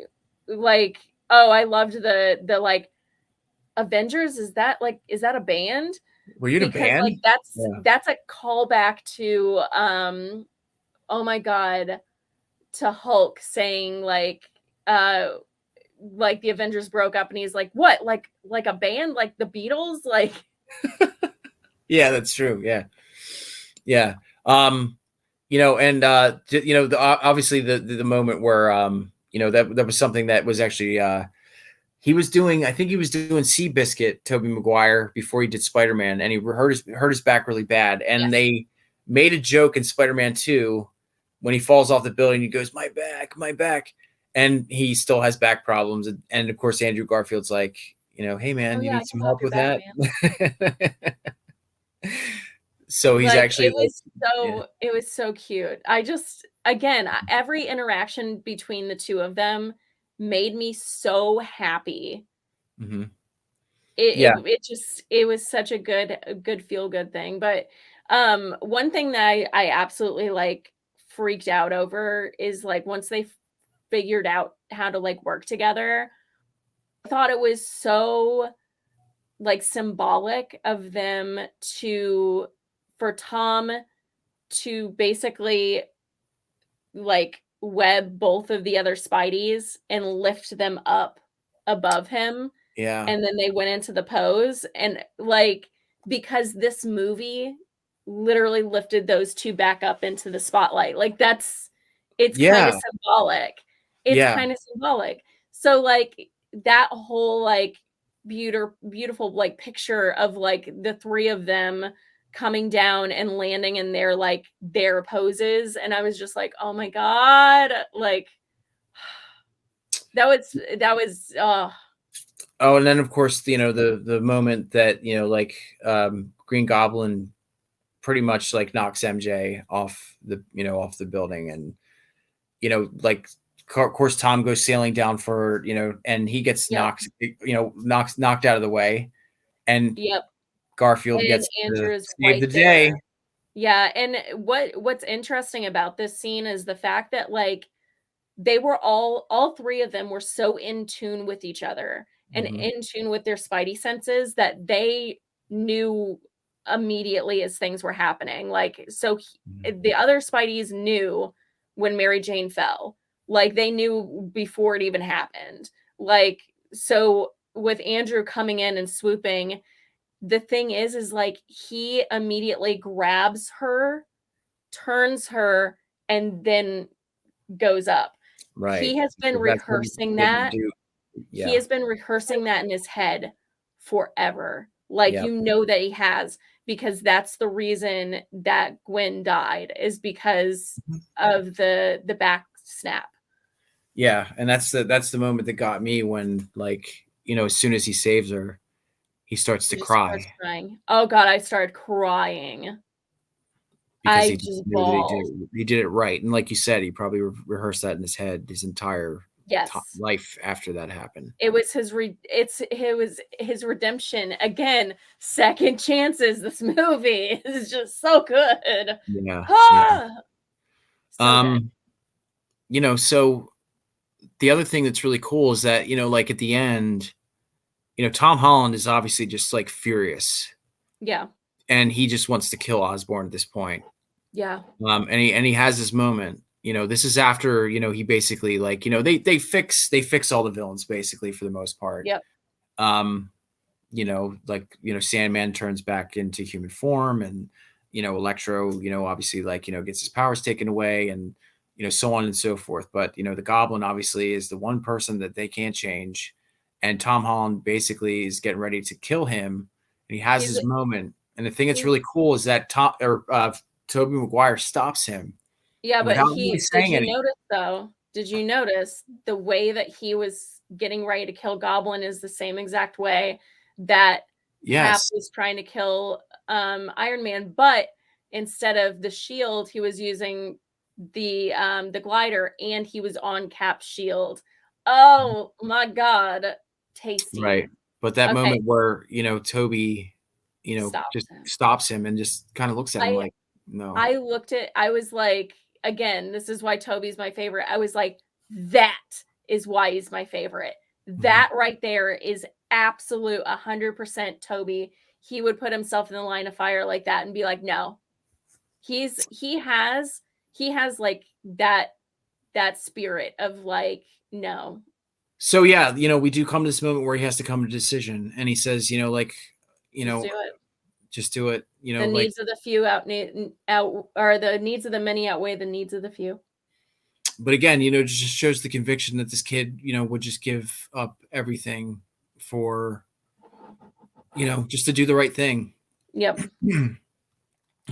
Speaker 2: like, oh, I loved the like Avengers. Is that a band?
Speaker 1: Were you in a band?
Speaker 2: Like that's a callback to oh my god, to Hulk saying like the Avengers broke up, and he's like, what, like a band, like the Beatles, like.
Speaker 1: Yeah, that's true. Yeah. And obviously the moment where that was something that was actually he was doing Seabiscuit, Tobey Maguire, before he did Spider-Man, and he hurt his back really bad. And they made a joke in Spider-Man 2 when he falls off the building, he goes, my back. And he still has back problems. And of course, Andrew Garfield's like, hey man, you need some help with that. So he's actually
Speaker 2: it was so cute. I just, again, every interaction between the two of them made me so happy.
Speaker 1: Mm-hmm.
Speaker 2: It was such a good feel good thing. But one thing that I absolutely like freaked out over is like once they figured out how to like work together, I thought it was so like symbolic of them for Tom to basically like web both of the other Spideys and lift them up above him.
Speaker 1: Yeah.
Speaker 2: And then they went into the pose, and like, because this movie literally lifted those two back up into the spotlight. Like it's kind of symbolic. It's kind of symbolic. So like that whole like beautiful like picture of like the three of them coming down and landing in their poses, and I was just like, oh my god, like that was
Speaker 1: Oh, and then of course, the moment that, Green Goblin pretty much like knocks MJ off the building, and like of course Tom goes sailing down for, and he gets knocked out of the way, and Garfield gets to save the day.
Speaker 2: Yeah, and what's interesting about this scene is the fact that like they were all three of them were so in tune with each other and in tune with their Spidey senses that they knew immediately as things were happening. Like, so the other Spideys knew when Mary Jane fell. Like, they knew before it even happened. Like, so with Andrew coming in and swooping, the thing is like he immediately grabs her, turns her, and then goes up.
Speaker 1: Right.
Speaker 2: He has been rehearsing that.
Speaker 1: Yeah.
Speaker 2: He has been rehearsing that in his head forever. Like, that he has, because that's the reason that Gwen died, is because of the back snap.
Speaker 1: Yeah, and that's the moment that got me when, like, as soon as he saves her, he starts to cry.
Speaker 2: Oh god, I started crying.
Speaker 1: because
Speaker 2: I
Speaker 1: he just
Speaker 2: just
Speaker 1: knew that
Speaker 2: bawled.
Speaker 1: he did it right, and like you said, he probably rehearsed that in his head his entire
Speaker 2: Yes.
Speaker 1: life after that happened.
Speaker 2: It was his redemption. Again, second chances. This movie is just so good.
Speaker 1: Yeah, yeah.
Speaker 2: Ah, so good.
Speaker 1: So the other thing that's really cool is that, like at the end, Tom Holland is obviously just like furious
Speaker 2: Yeah.
Speaker 1: and he just wants to kill Osborn at this point.
Speaker 2: Yeah.
Speaker 1: And he has this moment. This is after, he basically like, they fix all the villains basically for the most part.
Speaker 2: Yep.
Speaker 1: Sandman turns back into human form and, Electro, obviously like, gets his powers taken away and, so on and so forth. But, the Goblin obviously is the one person that they can't change. And Tom Holland basically is getting ready to kill him. And he has
Speaker 2: He's
Speaker 1: his moment. And the thing that's
Speaker 2: he's
Speaker 1: really cool is that Tobey Maguire stops him
Speaker 2: yeah, but
Speaker 1: without really
Speaker 2: did
Speaker 1: saying
Speaker 2: you
Speaker 1: anything.
Speaker 2: notice though? Did you notice the way that he was getting ready to kill Goblin is the same exact way that Cap
Speaker 1: Yes.
Speaker 2: was trying to kill Iron Man, but instead of the shield, he was using the glider and he was on Cap's shield. Oh my god, tasty.
Speaker 1: Right. But that
Speaker 2: Okay,
Speaker 1: moment where, Toby,
Speaker 2: stop.
Speaker 1: just stops him and just kind of looks at him
Speaker 2: I
Speaker 1: like, no.
Speaker 2: I was like, again, this is why Toby's my favorite. I was like, that is why he's my favorite.
Speaker 1: Mhm.
Speaker 2: That right there is absolute 100% Toby. He would put himself in the line of fire like that and be like, no. He has like that spirit of like, no.
Speaker 1: So yeah, we do come to this moment where he has to come to a decision and he says, you
Speaker 2: Just
Speaker 1: know,
Speaker 2: do it.
Speaker 1: just do it,
Speaker 2: The
Speaker 1: like,
Speaker 2: needs of the few out or the needs of the many outweigh the needs of the few.
Speaker 1: but again, it just shows the conviction that this kid, would just give up everything for, just to do the right thing.
Speaker 2: Yep.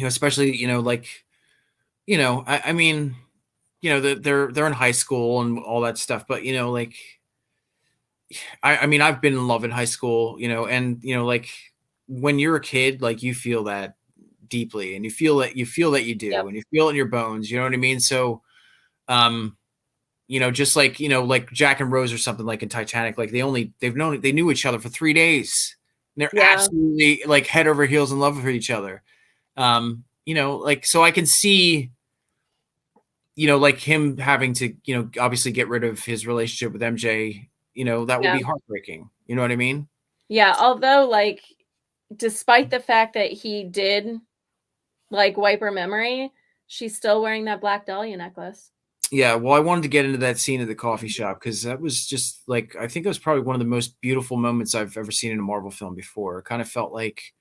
Speaker 1: Especially, like, I mean, they're in high school and all that stuff, but like, I mean, I've been in love in high school, and like when you're a kid, like you feel that deeply, and you feel that you do,
Speaker 2: Yep.
Speaker 1: and you feel it in your bones. You know what I mean? So, um, just like like Jack and Rose or something like in Titanic, like they knew each other for 3 days. And they're
Speaker 2: Yeah.
Speaker 1: absolutely like head over heels in love with each other. Like so I can see like him having to, obviously get rid of his relationship with MJ, that would
Speaker 2: Yeah.
Speaker 1: be heartbreaking. You know what I mean?
Speaker 2: Yeah. Although, like, despite the fact that he did like wipe her memory, she's still wearing that black dahlia necklace.
Speaker 1: Yeah. Well, I wanted to get into that scene at the coffee shop because that was just like, I think it was probably one of the most beautiful moments I've ever seen in a Marvel film before. It felt like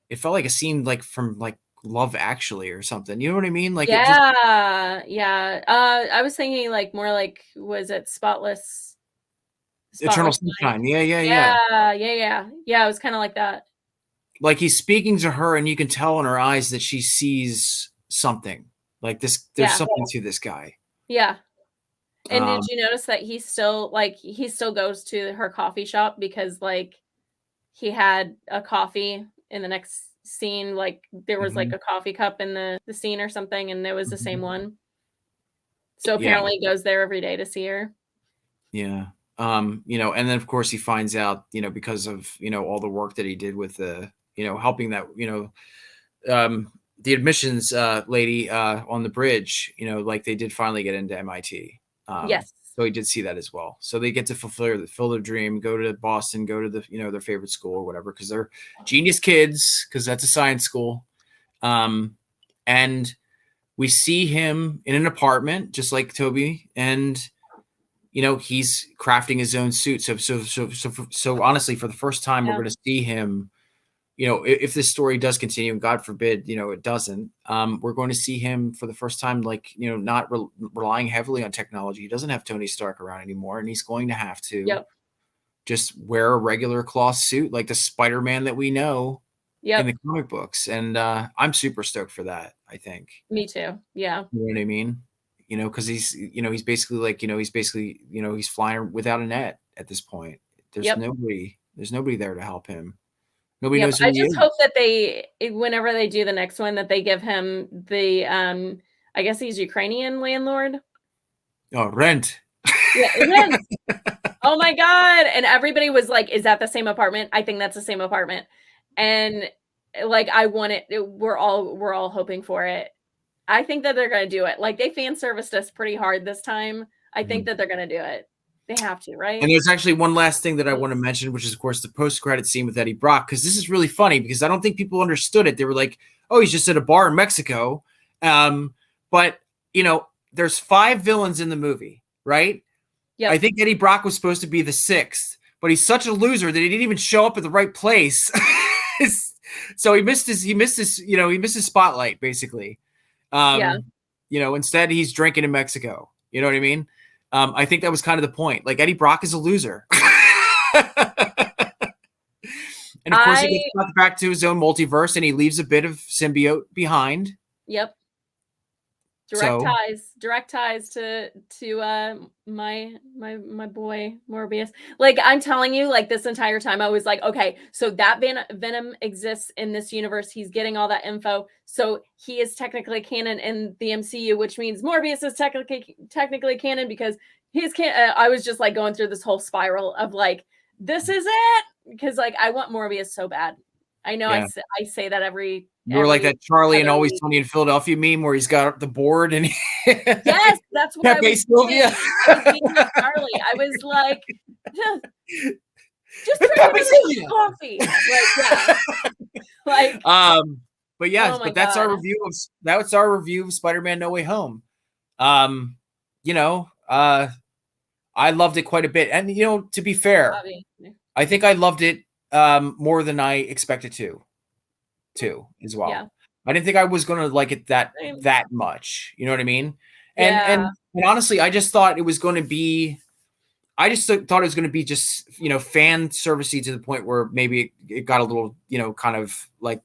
Speaker 1: a scene like from like Love Actually or something. You know what I mean? Like it just
Speaker 2: Yeah. Yeah. I was thinking like more like, was it
Speaker 1: Eternal
Speaker 2: Spotless Mind?
Speaker 1: Sunshine. Yeah, yeah, yeah.
Speaker 2: Yeah. Yeah. Yeah. Yeah. It was kind of like that.
Speaker 1: Like he's speaking to her and you can tell in her eyes that she sees something. Like there's
Speaker 2: Yeah.
Speaker 1: something to this guy.
Speaker 2: Yeah. And did
Speaker 1: Um,
Speaker 2: you notice that he still goes to her coffee shop because like he had a coffee in the next scene, like there was like
Speaker 1: mhm,
Speaker 2: a coffee cup in the scene or something, and it was the same
Speaker 1: mhm.
Speaker 2: one. So
Speaker 1: Yeah,
Speaker 2: apparently he goes there every day to see her.
Speaker 1: yeah. And then of course he finds out, because of, all the work that he did with the, helping that, the admissions lady on the bridge, like they did finally get into MIT.
Speaker 2: Yes.
Speaker 1: So he did see that as well. So they get to fulfill their dream, go to Boston, go to the, their favorite school or whatever, because they're genius kids, because that's a science school. And we see him in an apartment, just like Toby, and he's crafting his own suit. So honestly, for the first time, we're
Speaker 2: Yeah.
Speaker 1: going to see him. If this story does continue, and God forbid, it doesn't, we're going to see him for the first time, like, not relying heavily on technology. He doesn't have Tony Stark around anymore, and he's going to have to
Speaker 2: Yep.
Speaker 1: just wear a regular cloth suit, like the Spider-Man that we know in the
Speaker 2: Yep.
Speaker 1: comic books. And I'm super stoked for that. I think,
Speaker 2: Me too. Yeah.
Speaker 1: you know what I mean? Because he's basically like, he's flying without a net at this point. There's
Speaker 2: Yep.
Speaker 1: nobody, there's nobody there to help him. Nobody
Speaker 2: Yep.
Speaker 1: knows who
Speaker 2: I
Speaker 1: he
Speaker 2: just
Speaker 1: is.
Speaker 2: hope that whenever they do the next one, that they give him the, I guess he's Ukrainian landlord.
Speaker 1: Oh, Rent.
Speaker 2: Yeah, Rent. Oh my God. And everybody was like, is that the same apartment? I think that's the same apartment. And like, I want it. We're all hoping for it. I think that they're going to do it. Like, they fan serviced us pretty hard this time. I think that they're going to do it. They have to, right?
Speaker 1: And there's actually one last thing that I want to mention, which is, of course, the post-credit scene with Eddie Brock, because this is really funny because I don't think people understood it. They were like, oh, he's just at a bar in Mexico. But, you know, there's 5 villains in the movie, right?
Speaker 2: Yep.
Speaker 1: I think Eddie Brock was supposed to be the 6th, but he's such a loser that he didn't even show up at the right place. So he missed his spotlight, basically.
Speaker 2: Yeah.
Speaker 1: You know, instead he's drinking in Mexico. You know what I mean? I think that was kind of the point. Like, Eddie Brock is a loser. And of course he gets brought back to his own multiverse and he leaves a bit of symbiote behind.
Speaker 2: Yep. Direct ties to my boy Morbius. Like, I'm telling you, like, this entire time I was like, okay, so that Venom exists in this universe. He's getting all that info. So he is technically canon in the MCU, which means Morbius is technically canon because he's I was just like going through this whole spiral of like, this is it, because like I want Morbius so bad. I know. Yeah. I say that every.
Speaker 1: You were like that Charlie and Always Sunny in Philadelphia meme where he's got the board and
Speaker 2: yes, that's what
Speaker 1: Pepe
Speaker 2: I was doing. Charlie. I was like, just drink coffee. Like, yeah.
Speaker 1: But yeah, but that's our review of Spider-Man No Way Home. You know, I loved it quite a bit. And you know, to be fair, I think I loved it more than I expected to as well. Yeah. I didn't think I was gonna like it that much. You know what I mean? And honestly, I just thought it was going to be. I just thought it was going to be just, you know, fan servicey to the point where maybe it got a little, you know, kind of like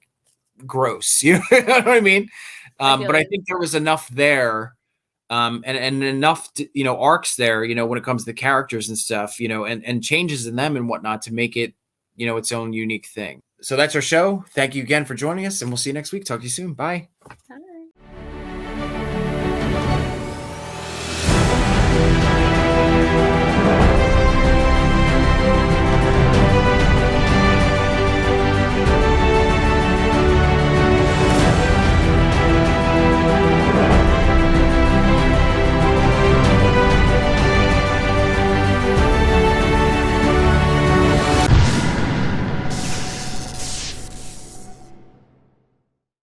Speaker 1: gross. You know what I mean? But I think there was enough there, and enough, you know, arcs there, you know, when it comes to the characters and stuff, you know, and changes in them and whatnot to make it, you know, its own unique thing. So that's our show. Thank you again for joining us, and we'll see you next week. Talk to you soon. Bye.